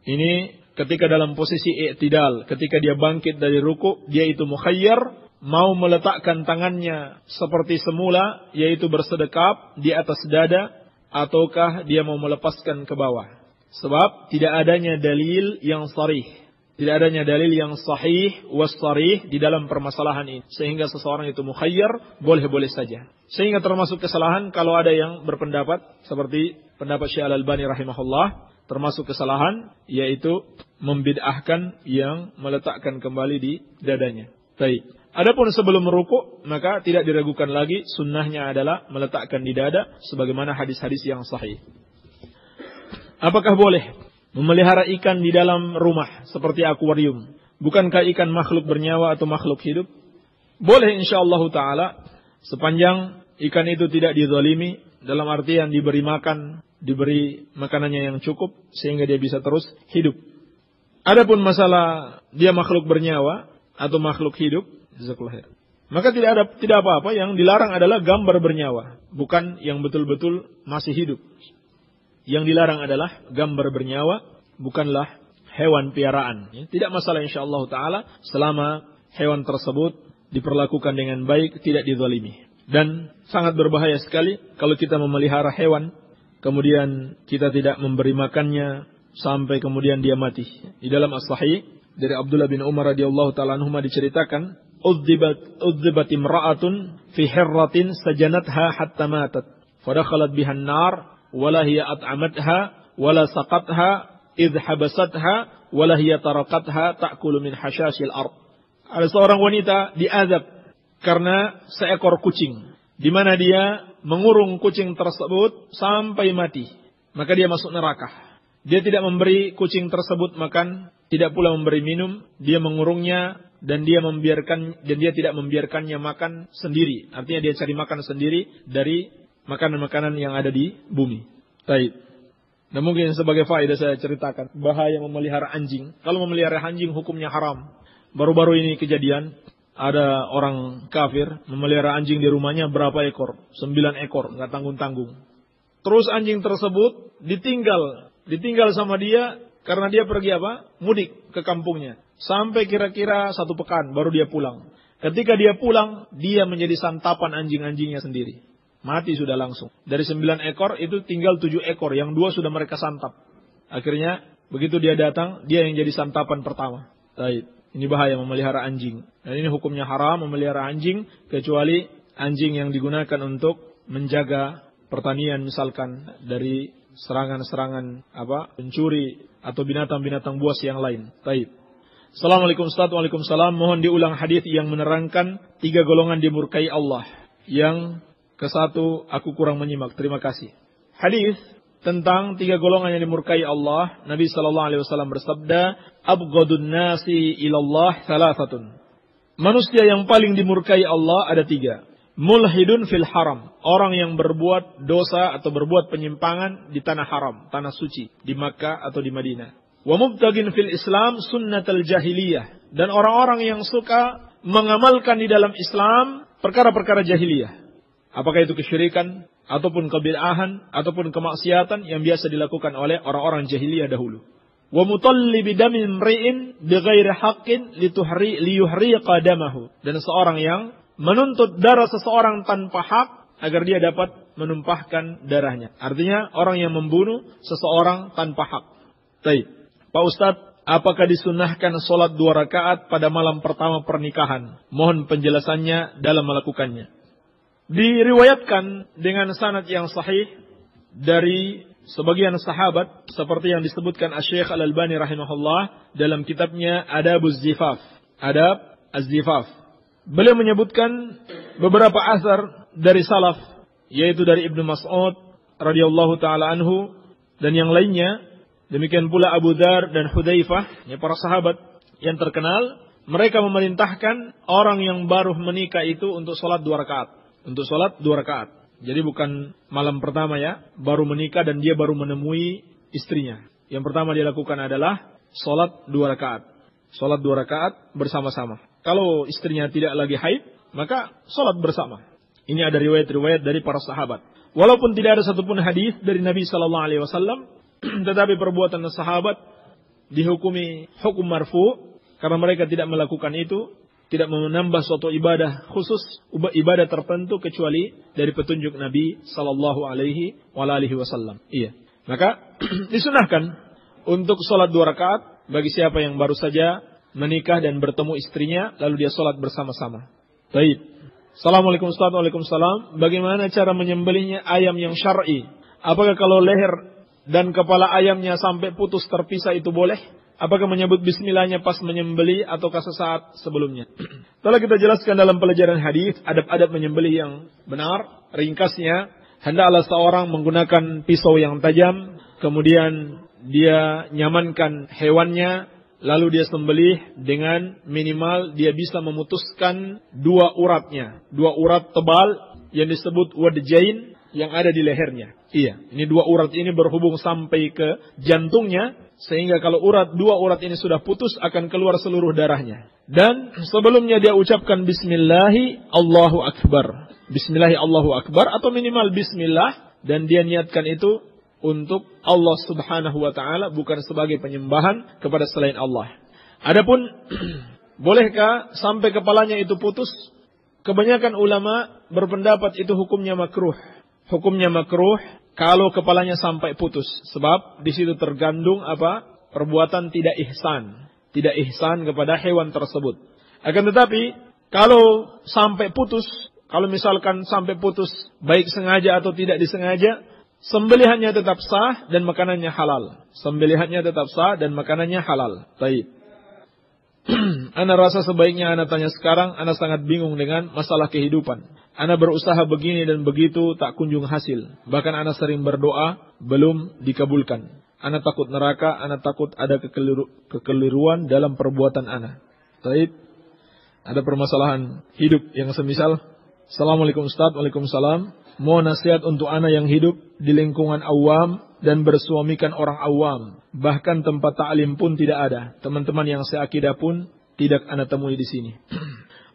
Ini ketika dalam posisi i'tidal, ketika dia bangkit dari ruku, dia itu mukhayyar, mau meletakkan tangannya seperti semula, yaitu bersedekap di atas dada, ataukah dia mau melepaskan ke bawah. Sebab tidak adanya dalil yang sharih, tidak adanya dalil yang sahih was-sharih di dalam permasalahan ini. Sehingga seseorang itu mukhayyar, boleh-boleh saja. Sehingga termasuk kesalahan kalau ada yang berpendapat seperti pendapat Syekh Al-Albani rahimahullah, termasuk kesalahan yaitu membid'ahkan yang meletakkan kembali di dadanya. Baik. Adapun sebelum ruku, maka tidak diragukan lagi, sunnahnya adalah meletakkan di dada sebagaimana hadis-hadis yang sahih. Apakah boleh memelihara ikan di dalam rumah seperti akuarium? Bukankah ikan makhluk bernyawa atau makhluk hidup? Boleh insyaallah ta'ala, sepanjang ikan itu tidak dizalimi, dalam artian diberi makan, diberi makanannya yang cukup sehingga dia bisa terus hidup. Adapun masalah dia makhluk bernyawa atau makhluk hidup, maka tidak apa-apa. Yang dilarang adalah gambar bernyawa, bukan yang betul-betul masih hidup. Yang dilarang adalah gambar bernyawa, bukanlah hewan piaraan. Tidak masalah insyaallah ta'ala selama hewan tersebut diperlakukan dengan baik, tidak dizalimi. Dan sangat berbahaya sekali kalau kita memelihara hewan, kemudian kita tidak memberi makannya sampai kemudian dia mati. Di dalam As-Sahih dari Abdullah bin Umar radhiyallahu ta'ala anhuma diceritakan, udzibat imra'atun fi hirratin sajanatha hatta matat, fadakhalat biha an-nar wala hiya at'amatha wala saqatha idh habasatha wala hiya tarakatha ta'kulu min hashashil ard. Ada seorang wanita diazab karena seekor kucing, di mana dia mengurung kucing tersebut sampai mati, maka dia masuk neraka. Dia tidak memberi kucing tersebut makan, tidak pula memberi minum, dia mengurungnya dan dia tidak membiarkannya makan sendiri. Artinya dia cari makan sendiri dari makanan-makanan yang ada di bumi. Baik. Dan mungkin sebagai faedah saya ceritakan bahaya memelihara anjing. Kalau memelihara anjing hukumnya haram. Baru-baru ini kejadian, ada orang kafir memelihara anjing di rumahnya berapa ekor? 9 ekor, nggak tanggung-tanggung. Terus anjing tersebut ditinggal sama dia karena dia pergi mudik ke kampungnya. Sampai kira-kira 1 pekan baru dia pulang. Ketika dia pulang, dia menjadi santapan anjing-anjingnya sendiri. Mati sudah langsung. Dari 9 ekor itu tinggal 7 ekor, yang 2 sudah mereka santap. Akhirnya begitu dia datang, dia yang jadi santapan pertama. Baik. Ini bahaya memelihara anjing. Dan ini hukumnya haram memelihara anjing, kecuali anjing yang digunakan untuk menjaga pertanian, misalkan dari serangan-serangan pencuri atau binatang-binatang buas yang lain. Baik. Assalamualaikum Ustaz. Waalaikumsalam. Mohon diulang hadis yang menerangkan 3 golongan dimurkai Allah. Yang ke-1 aku kurang menyimak. Terima kasih. Hadis tentang 3 golongan yang dimurkai Allah. Nabi SAW bersabda, abghadun nasi ilallah thalathatun. Manusia yang paling dimurkai Allah ada 3. mulhidun fil haram, orang yang berbuat dosa atau berbuat penyimpangan di tanah haram, tanah suci, di Makkah atau di Madinah. Wa mubtagin fil Islam sunnatal jahiliyah, dan orang-orang yang suka mengamalkan di dalam Islam perkara-perkara jahiliyah. Apakah itu kesyirikan, ataupun kebid'ahan, ataupun kemaksiatan yang biasa dilakukan oleh orang-orang jahiliyah dahulu. Wa mutallibi damin mri'in bighairi haqqin liyuhriqa damahu, dan seorang yang menuntut darah seseorang tanpa hak agar dia dapat menumpahkan darahnya. Artinya orang yang membunuh seseorang tanpa hak. Baik, Pak Ustadz, apakah disunahkan sholat 2 rakaat pada malam pertama pernikahan? Mohon penjelasannya dalam melakukannya. Diriwayatkan dengan sanad yang sahih dari sebagian sahabat seperti yang disebutkan Asy-Syaikh Al-Albani rahimahullah dalam kitabnya Adabuz Zifaf. Adab Az-Zifaf. Beliau menyebutkan beberapa asar dari salaf, yaitu dari Ibnu Mas'ud radhiyallahu taala anhu dan yang lainnya. Demikian pula Abu Dzar dan Hudzaifah, para sahabat yang terkenal, mereka memerintahkan orang yang baru menikah itu untuk sholat 2 rakaat. Untuk sholat 2 rakaat. Jadi bukan malam pertama ya, baru menikah dan dia baru menemui istrinya. Yang pertama dia lakukan adalah sholat 2 rakaat. Sholat 2 rakaat bersama-sama. Kalau istrinya tidak lagi haid, maka sholat bersama. Ini ada riwayat-riwayat dari para sahabat. Walaupun tidak ada satupun hadis dari Nabi SAW, tetapi perbuatan sahabat dihukumi hukum marfu karena mereka tidak melakukan itu, tidak menambah suatu ibadah khusus, ibadah tertentu kecuali dari petunjuk Nabi sallallahu alaihi wasallam. Iya. Maka disunahkan untuk salat 2 rakaat bagi siapa yang baru saja menikah dan bertemu istrinya lalu dia salat bersama-sama. Baik. Assalamualaikum Ustaz. Waalaikumsalam. Bagaimana cara menyembelihnya ayam yang syar'i? Apakah kalau leher dan kepala ayamnya sampai putus terpisah itu boleh? Apakah menyebut bismillahnya pas menyembelih ataukah sesaat sebelumnya? Telah kita jelaskan dalam pelajaran hadis adab-adab menyembelih yang benar. Ringkasnya, hendaklah seorang menggunakan pisau yang tajam, kemudian dia nyamankan hewannya, lalu dia sembelih dengan minimal dia bisa memutuskan 2 uratnya, 2 urat tebal yang disebut wadjain yang ada di lehernya. Iya, ini 2 urat ini berhubung sampai ke jantungnya, sehingga kalau 2 urat ini sudah putus akan keluar seluruh darahnya. Dan sebelumnya dia ucapkan Bismillahi Allahu Akbar. Bismillahi Allahu Akbar atau minimal Bismillah. Dan dia niatkan itu untuk Allah subhanahu wa ta'ala, bukan sebagai penyembahan kepada selain Allah. Adapun bolehkah sampai kepalanya itu putus? Kebanyakan ulama berpendapat itu hukumnya makruh. Hukumnya makruh kalau kepalanya sampai putus, sebab di situ tergandung perbuatan tidak ihsan kepada hewan tersebut. Akan tetapi kalau sampai putus, kalau misalkan sampai putus baik sengaja atau tidak disengaja, sembelihannya tetap sah dan makanannya halal. Sembelihannya tetap sah dan makanannya halal. Baik. Ana rasa sebaiknya ana tanya sekarang, ana sangat bingung dengan masalah kehidupan. Ana berusaha begini dan begitu tak kunjung hasil. Bahkan ana sering berdoa belum dikabulkan. Ana takut neraka, ana takut ada kekeliruan dalam perbuatan ana. Baik. Ada permasalahan hidup yang semisal. Assalamualaikum Ustaz. Waalaikumsalam. Mohon nasihat untuk ana yang hidup di lingkungan awam dan bersuamikan orang awam. Bahkan tempat ta'lim pun tidak ada. Teman-teman yang seakidah pun tidak ana temui di sini.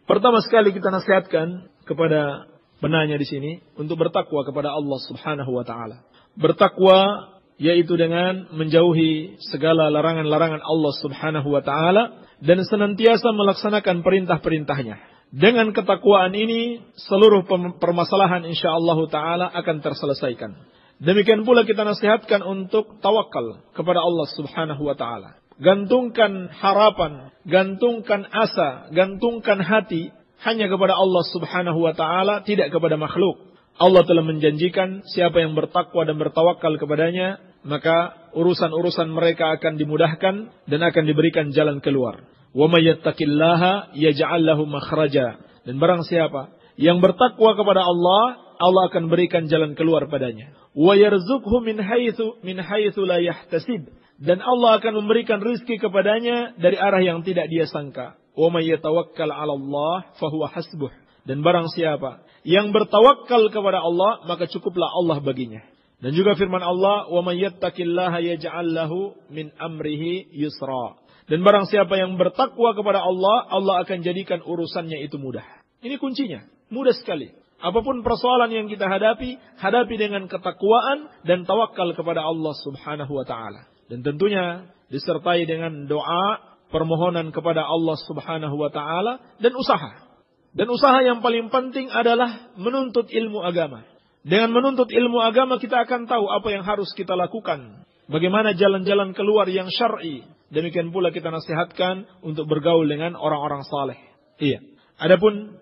Pertama sekali kita nasihatkan kepada penanya di sini untuk bertakwa kepada Allah Subhanahu wa taala. Bertakwa yaitu dengan menjauhi segala larangan-larangan Allah Subhanahu wa taala dan senantiasa melaksanakan perintah-perintahnya. Dengan ketakwaan ini seluruh permasalahan insyaallah taala akan terselesaikan. Demikian pula kita nasihatkan untuk tawakal kepada Allah Subhanahu wa taala. Gantungkan harapan, gantungkan asa, gantungkan hati hanya kepada Allah Subhanahu wa taala, tidak kepada makhluk. Allah telah menjanjikan siapa yang bertakwa dan bertawakal kepadanya, maka urusan-urusan mereka akan dimudahkan dan akan diberikan jalan keluar. Wa may yattaqillaha yaj'al lahu makhraja. Dan barang siapa yang bertakwa kepada Allah, Allah akan berikan jalan keluar padanya. Wa yarzuqhu min haitsu la yahtasib. Dan Allah akan memberikan rizki kepadanya dari arah yang tidak dia sangka. Wa may yatawakkal 'ala Allah fahuwa hasbuh. Dan barang siapa yang bertawakal kepada Allah, maka cukuplah Allah baginya. Dan juga firman Allah, "Wa may yattaqillaha yaj'al lahu min amrihi yusra." Dan barang siapa yang bertakwa kepada Allah, Allah akan jadikan urusannya itu mudah. Ini kuncinya, mudah sekali. Apapun persoalan yang kita hadapi, hadapi dengan ketakwaan dan tawakal kepada Allah Subhanahu wa taala. Dan tentunya disertai dengan doa, permohonan kepada Allah Subhanahu wa taala dan usaha. Dan usaha yang paling penting adalah menuntut ilmu agama. Dengan menuntut ilmu agama kita akan tahu apa yang harus kita lakukan. Bagaimana jalan-jalan keluar yang syar'i. Demikian pula kita nasihatkan untuk bergaul dengan orang-orang saleh. Iya. Adapun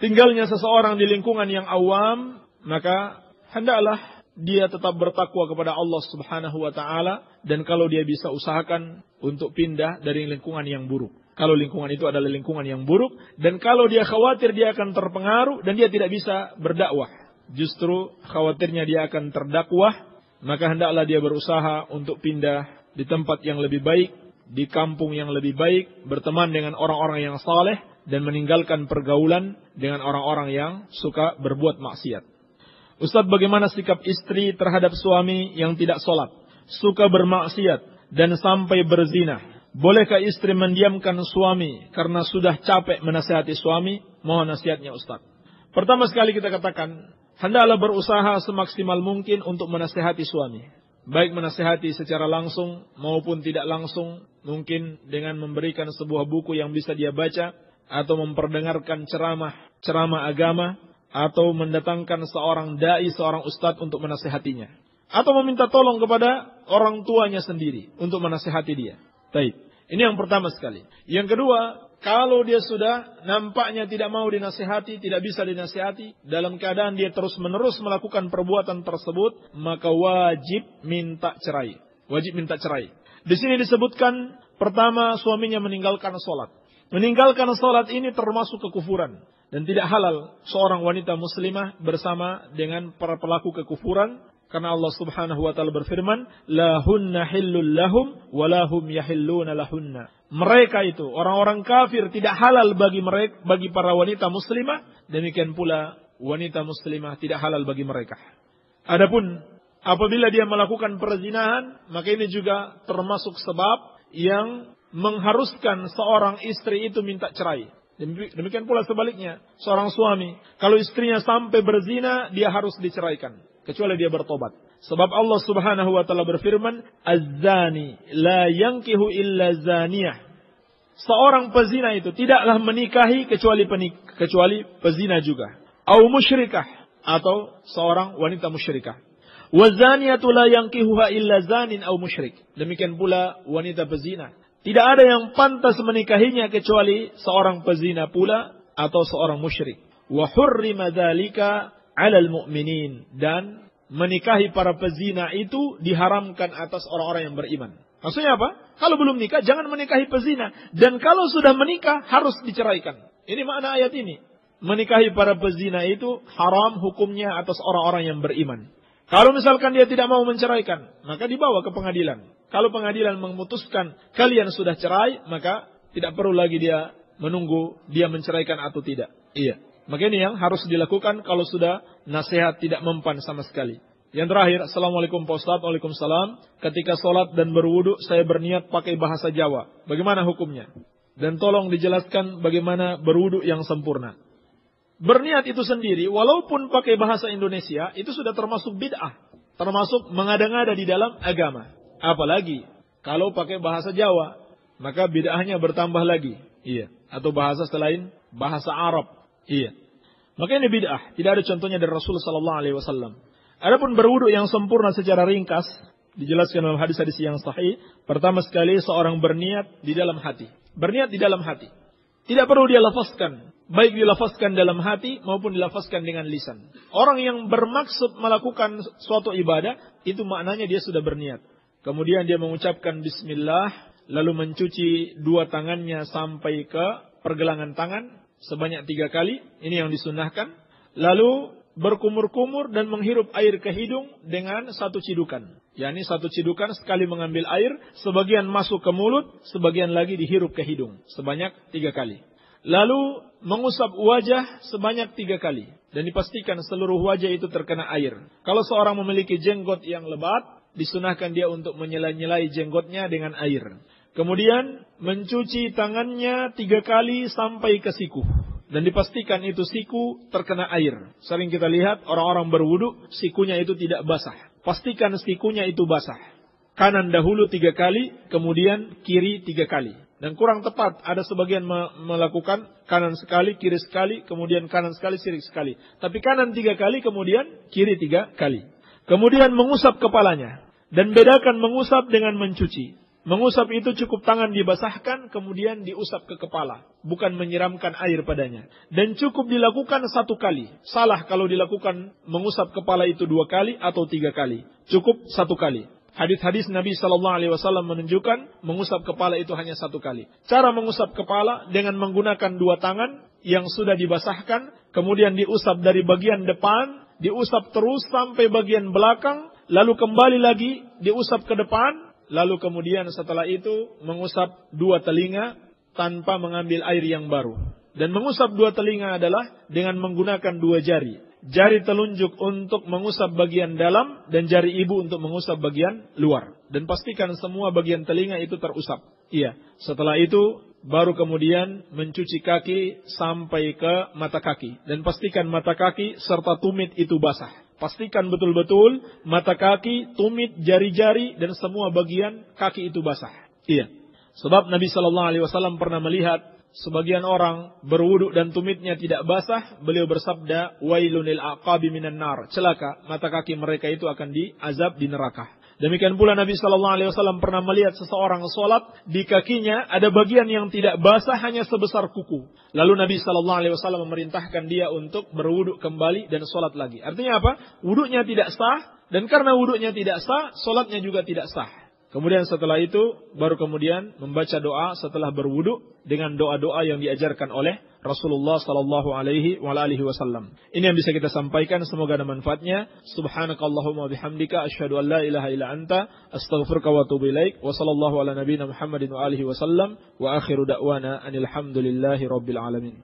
tinggalnya seseorang di lingkungan yang awam, maka hendaklah dia tetap bertakwa kepada Allah Subhanahu wa taala, dan kalau dia bisa usahakan untuk pindah dari lingkungan yang buruk. Kalau lingkungan itu adalah lingkungan yang buruk, dan kalau dia khawatir dia akan terpengaruh dan dia tidak bisa berdakwah, justru khawatirnya dia akan terdakwah, maka hendaklah dia berusaha untuk pindah di tempat yang lebih baik, di kampung yang lebih baik, berteman dengan orang-orang yang saleh, dan meninggalkan pergaulan dengan orang-orang yang suka berbuat maksiat. Ustaz, bagaimana sikap istri terhadap suami yang tidak sholat, suka bermaksiat, dan sampai berzina? Bolehkah istri mendiamkan suami karena sudah capek menasihati suami? Mohon nasihatnya Ustaz. Pertama sekali kita katakan, hendaklah berusaha semaksimal mungkin untuk menasihati suami. Baik menasihati secara langsung maupun tidak langsung, mungkin dengan memberikan sebuah buku yang bisa dia baca, atau memperdengarkan ceramah agama, atau mendatangkan seorang dai, seorang ustadz untuk menasihatinya, atau meminta tolong kepada orang tuanya sendiri untuk menasihati dia. Baik, ini yang pertama sekali. Yang kedua, kalau dia sudah nampaknya tidak mau dinasihati, tidak bisa dinasihati, dalam keadaan dia terus-menerus melakukan perbuatan tersebut, maka wajib minta cerai. Wajib minta cerai. Di sini disebutkan, pertama, suaminya meninggalkan sholat. Meninggalkan sholat ini termasuk kekufuran. Dan tidak halal seorang wanita muslimah bersama dengan para pelaku kekufuran. Karena Allah Subhanahu wa ta'ala berfirman, "La hunna hillul lahum, wa lahum yahilluna lahunna." Mereka itu, orang-orang kafir, tidak halal bagi mereka, bagi para wanita muslimah. Demikian pula wanita muslimah tidak halal bagi mereka. Adapun apabila dia melakukan perzinahan, maka ini juga termasuk sebab yang mengharuskan seorang istri itu minta cerai. Demikian pula sebaliknya, seorang suami, kalau istrinya sampai berzina, dia harus diceraikan, kecuali dia bertobat. Sebab Allah Subhanahu wa ta'ala berfirman, "Az-zani la yankihu illa zaniyah." Seorang pezina itu tidaklah menikahi kecuali pezina juga. Au musyrikah, atau seorang wanita musyrikah. Wa zaniyatu la yankihuha illa zanin au musyrik. Demikian pula wanita pezina, tidak ada yang pantas menikahinya kecuali seorang pezina pula atau seorang musyrik. Wa hurrima dzalika 'alal mu'minin, dan menikahi para pezina itu diharamkan atas orang-orang yang beriman. Maksudnya apa? Kalau belum nikah jangan menikahi pezina, dan kalau sudah menikah harus diceraikan. Ini makna ayat ini. Menikahi para pezina itu haram hukumnya atas orang-orang yang beriman. Kalau misalkan dia tidak mau menceraikan, maka dibawa ke pengadilan. Kalau pengadilan memutuskan kalian sudah cerai, maka tidak perlu lagi dia menunggu dia menceraikan atau tidak. Iya. Maka ini yang harus dilakukan kalau sudah nasihat tidak mempan sama sekali. Yang terakhir, Assalamualaikum Pak Ustaz. Waalaikumsalam. Ketika sholat dan berwudu, saya berniat pakai bahasa Jawa. Bagaimana hukumnya? Dan tolong dijelaskan bagaimana berwudu yang sempurna. Berniat itu sendiri, walaupun pakai bahasa Indonesia, itu sudah termasuk bid'ah. Termasuk mengada-ngada di dalam agama. Apalagi kalau pakai bahasa Jawa, maka bid'ahnya bertambah lagi. Iya. Atau bahasa selain bahasa Arab. Iya. Maka ini bid'ah. Tidak ada contohnya dari Rasulullah SAW. Adapun berwudu yang sempurna secara ringkas, dijelaskan dalam hadis-hadis yang sahih. Pertama sekali seorang berniat di dalam hati. Berniat di dalam hati. Tidak perlu dia lafazkan. Baik dilafazkan dalam hati maupun dilafazkan dengan lisan. Orang yang bermaksud melakukan suatu ibadah, itu maknanya dia sudah berniat. Kemudian dia mengucapkan bismillah, lalu mencuci dua tangannya sampai ke pergelangan tangan sebanyak 3 kali. Ini yang disunnahkan. Lalu berkumur-kumur dan menghirup air ke hidung dengan 1 cidukan. yakni 1 cidukan sekali mengambil air, sebagian masuk ke mulut, sebagian lagi dihirup ke hidung sebanyak 3 kali. Lalu mengusap wajah sebanyak 3 kali. Dan dipastikan seluruh wajah itu terkena air. Kalau seorang memiliki jenggot yang lebat, disunahkan dia untuk menyela-nyelai jenggotnya dengan air. Kemudian mencuci tangannya 3 kali sampai ke siku. Dan dipastikan itu siku terkena air. Sering kita lihat orang-orang berwudu, sikunya itu tidak basah. Pastikan sikunya itu basah. Kanan dahulu 3 kali, kemudian kiri 3 kali. Dan kurang tepat, ada sebagian melakukan kanan sekali, kiri sekali, kemudian kanan sekali, kiri sekali. Tapi kanan 3 kali, kemudian kiri 3 kali. Kemudian mengusap kepalanya. Dan bedakan mengusap dengan mencuci. Mengusap itu cukup tangan dibasahkan, kemudian diusap ke kepala. Bukan menyiramkan air padanya. Dan cukup dilakukan 1 kali. Salah kalau dilakukan mengusap kepala itu 2 kali atau 3 kali. Cukup 1 kali. Hadis-hadis Nabi SAW menunjukkan mengusap kepala itu hanya 1 kali. Cara mengusap kepala dengan menggunakan 2 tangan yang sudah dibasahkan. Kemudian diusap dari bagian depan, diusap terus sampai bagian belakang. Lalu kembali lagi diusap ke depan. Lalu kemudian setelah itu mengusap 2 telinga tanpa mengambil air yang baru. Dan mengusap 2 telinga adalah dengan menggunakan 2 jari. Jari telunjuk untuk mengusap bagian dalam dan jari ibu untuk mengusap bagian luar. Dan pastikan semua bagian telinga itu terusap. Iya. Setelah itu baru kemudian mencuci kaki sampai ke mata kaki. Dan pastikan mata kaki serta tumit itu basah. Pastikan betul-betul mata kaki, tumit, jari-jari dan semua bagian kaki itu basah. Iya. Sebab Nabi SAW pernah melihat sebagian orang berwudu dan tumitnya tidak basah, beliau bersabda, "Wailunil aqabi minan nar." Celaka, mata kaki mereka itu akan diazab di neraka. Demikian pula Nabi SAW pernah melihat seseorang sholat, di kakinya ada bagian yang tidak basah hanya sebesar kuku. Lalu Nabi SAW memerintahkan dia untuk berwudu kembali dan sholat lagi. Artinya apa? Wudunya tidak sah, dan karena wudunya tidak sah, sholatnya juga tidak sah. Kemudian setelah itu, baru kemudian membaca doa setelah berwudu dengan doa-doa yang diajarkan oleh Rasulullah SAW. Ini yang bisa kita sampaikan, semoga ada manfaatnya. Subhanakallahumma bihamdika, asyhadu an la ilaha illa anta, astaghfiruka wa atubu ilaik. Wa sallallahu ala nabiyyina Muhammadin wa alihi wasallam. Wa akhiru da'wana anil hamdulillahi rabbil alamin.